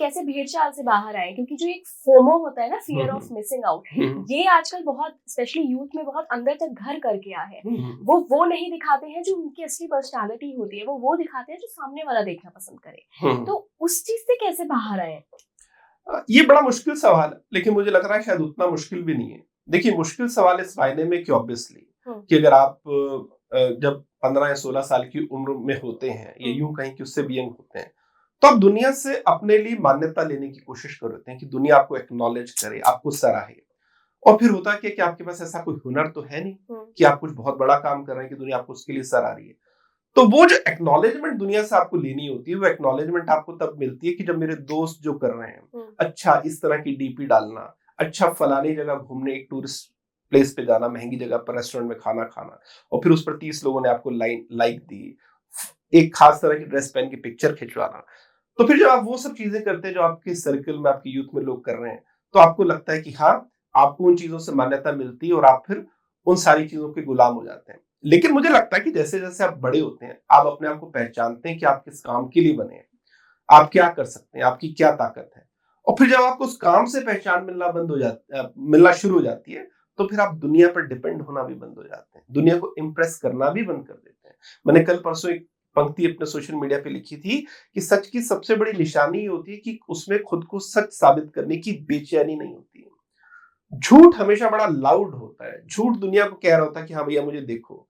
कैसे भेड़ चाल से बाहर आए, क्योंकि जो एक फोमो होता है ना, फियर ऑफ मिसिंग आउट, ये आजकल बहुत स्पेशली यूथ में बहुत अंदर तक घर कर गया है। वो नहीं दिखाते हैं जो उनकी असली पर्सनालिटी होती है, वो दिखाते हैं जो सामने वाला देखना पसंद करे। तो उस चीज से कैसे बाहर आए? ये बड़ा मुश्किल सवाल है, लेकिन मुझे लग रहा है शायद उतना मुश्किल भी नहीं है। देखिए, मुश्किल सवाल इस मायने में कि ऑब्वियसली कि अगर आप जब 15 या 16 साल की उम्र में होते हैं, या यूं कहीं कि उससे भी यंग होते हैं, तो आप दुनिया से अपने लिए मान्यता लेने की कोशिश करते हैं कि दुनिया आपको एक्नॉलेज करे, आपको सराहे। और फिर होता क्या कि आपके पास ऐसा कोई हुनर तो है नहीं कि आप कुछ बहुत बड़ा काम कर रहे हैं कि दुनिया आपको उसके लिए सराह रही है। तो वो जो एक्नॉलेजमेंट दुनिया से आपको लेनी होती है, वो एक्नॉलेजमेंट आपको तब मिलती है कि जब मेरे दोस्त जो कर रहे हैं, अच्छा इस तरह की डीपी डालना, अच्छा फलानी जगह घूमने, एक टूरिस्ट प्लेस पे जाना, महंगी जगह पर रेस्टोरेंट में खाना खाना, और फिर उस पर 30 लोगों ने आपको लाइक दी, एक खास तरह की ड्रेस पहन के पिक्चर खिंचवाना। तो फिर जब आप वो सब चीजें करते हैं जो आपके सर्कल में, आपके यूथ में लोग कर रहे हैं, तो आपको लगता है कि हाँ, आपको उन चीजों से मान्यता मिलती है और आप फिर उन सारी चीजों के गुलाम हो जाते हैं। लेकिन मुझे लगता है कि जैसे जैसे आप बड़े होते हैं, आप अपने आप को पहचानते हैं कि आप किस काम के लिए बने हैं, आप क्या कर सकते हैं, आपकी क्या ताकत है। और फिर जब आपको उस काम से पहचान मिलना शुरू हो जाती है, तो फिर आप दुनिया पर डिपेंड होना भी बंद हो जाते हैं, दुनिया को इम्प्रेस करना भी बंद कर देते हैं। मैंने कल परसों एक पंक्ति अपने सोशल मीडिया पे लिखी थी कि सच की सबसे बड़ी निशानी ये होती है कि उसमें खुद को सच साबित करने की बेचैनी नहीं होती है। झूठ हमेशा बड़ा लाउड होता है, झूठ दुनिया को कह रहा होता है कि हाँ भैया मुझे देखो।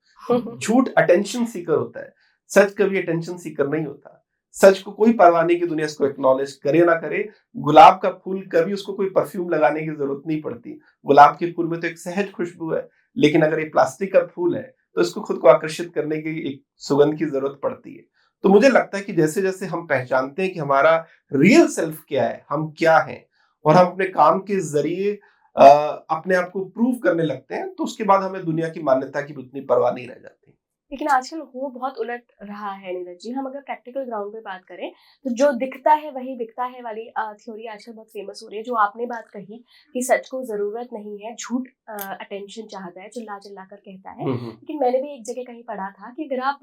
झूठ अटेंशन सीकर होता है, सच कभी अटेंशन सीकर नहीं होता। सच को कोई परवाह नहीं कि दुनिया इसको एक्नॉलेज करे ना करे। गुलाब का फूल, कभी उसको कोई परफ्यूम लगाने की जरूरत नहीं पड़ती। गुलाब के फूल में तो एक सहज खुशबू है, लेकिन अगर ये प्लास्टिक का फूल है तो इसको खुद को आकर्षित करने की एक सुगंध की जरूरत पड़ती है। तो मुझे लगता है कि जैसे जैसे हम पहचानते हैं कि हमारा रियल सेल्फ क्या है, हम क्या हैं, और हम अपने काम के जरिए अपने आप को प्रूव करने लगते हैं, तो उसके बाद हमें दुनिया की मान्यता की भी उतनी परवाह नहीं रह जाती। लेकिन आजकल वो बहुत उलट रहा है नीरज जी। हम अगर प्रैक्टिकल ग्राउंड पे बात करें, तो जो दिखता है वही बिकता है वाली थ्योरी आजकल बहुत फेमस हो रही है। जो आपने बात कही कि सच को जरूरत नहीं है, झूठ अटेंशन चाहता है, चिल्ला चिल्ला कर कहता है। लेकिन मैंने भी एक जगह कहीं पढ़ा था कि अगर आप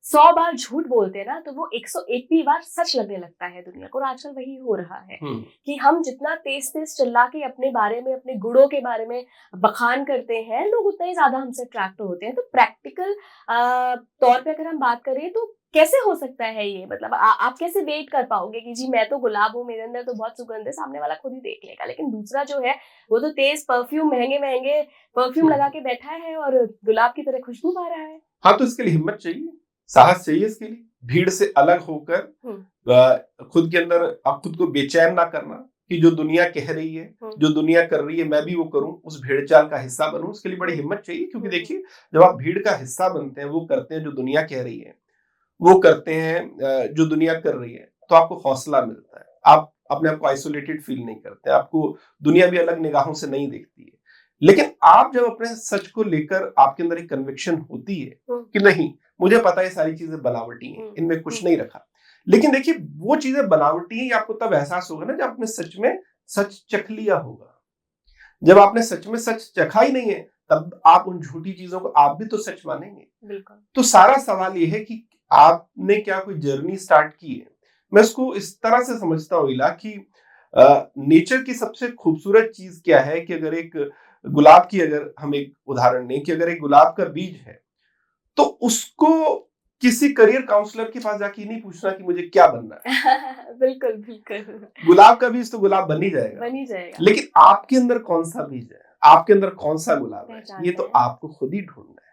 100 बार झूठ बोलते हैं ना, तो वो 101वीं बार सच लगने लगता है दुनिया को। और आजकल वही हो रहा है कि हम जितना तेज तेज चिल्ला के अपने बारे में, अपने गुणों के बारे में बखान करते हैं, लोग उतना ही ज्यादा हमसे अट्रैक्ट होते हैं। तो प्रैक्टिकल तौर पे अगर हम बात करें, तो कैसे हो सकता है ये? मतलब आप कैसे वेट कर पाओगे कि जी मैं तो गुलाब हूँ, मेरे अंदर तो बहुत सुगंध है, सामने वाला खुद ही देख लेगा। लेकिन दूसरा जो है, वो तो तेज परफ्यूम, महंगे महंगे परफ्यूम लगा के बैठा है और गुलाब की तरह खुशबू पा रहा है। हाँ, तो इसके लिए हिम्मत चाहिए, साहस चाहिए। इसके लिए भीड़ से अलग होकर खुद के अंदर आप खुद को बेचैन ना करना कि जो दुनिया कह रही है, जो दुनिया कर रही है, मैं भी वो करूं, उस भेड़चाल का हिस्सा बनूं। उसके लिए बड़ी हिम्मत चाहिए, क्योंकि देखिए, जब आप भीड़ का हिस्सा बनते हैं, वो करते हैं जो दुनिया कह रही है, वो करते हैं जो दुनिया कर रही है, तो आपको हौसला मिलता है। आप अपने आप को आइसोलेटेड फील नहीं करते, आपको दुनिया भी अलग निगाहों से नहीं देखती है। लेकिन आप जब अपने सच को लेकर आपके अंदर एक कन्विक्शन होती है कि नहीं, मुझे पता है सारी चीजें बनावटी हैं, इनमें कुछ नहीं रखा। लेकिन देखिए, वो चीजें बनावटी हैं, आपको तब एहसास होगा ना जब आपने सच में सच चख लिया होगा। जब आपने सच में सच चखा ही नहीं है, तब आप उन झूठी चीजों को आप भी तो सच मानेंगे। बिल्कुल। तो सारा सवाल ये है कि आपने क्या कोई जर्नी स्टार्ट की है। मैं इसको इस तरह से समझता हूँ इला कि नेचर की सबसे खूबसूरत चीज क्या है कि अगर एक गुलाब की, अगर हम एक उदाहरण लें कि अगर एक गुलाब का बीज है, तो उसको किसी करियर काउंसलर के पास जाके नहीं पूछना कि मुझे क्या बनना है। बिल्कुल बिल्कुल। गुलाब का बीज तो गुलाब बन ही जाएगा, बन ही जाएगा। लेकिन आपके अंदर कौन सा बीज है, आपके अंदर कौन सा गुलाब है, ये तो आपको खुद ही ढूंढना है।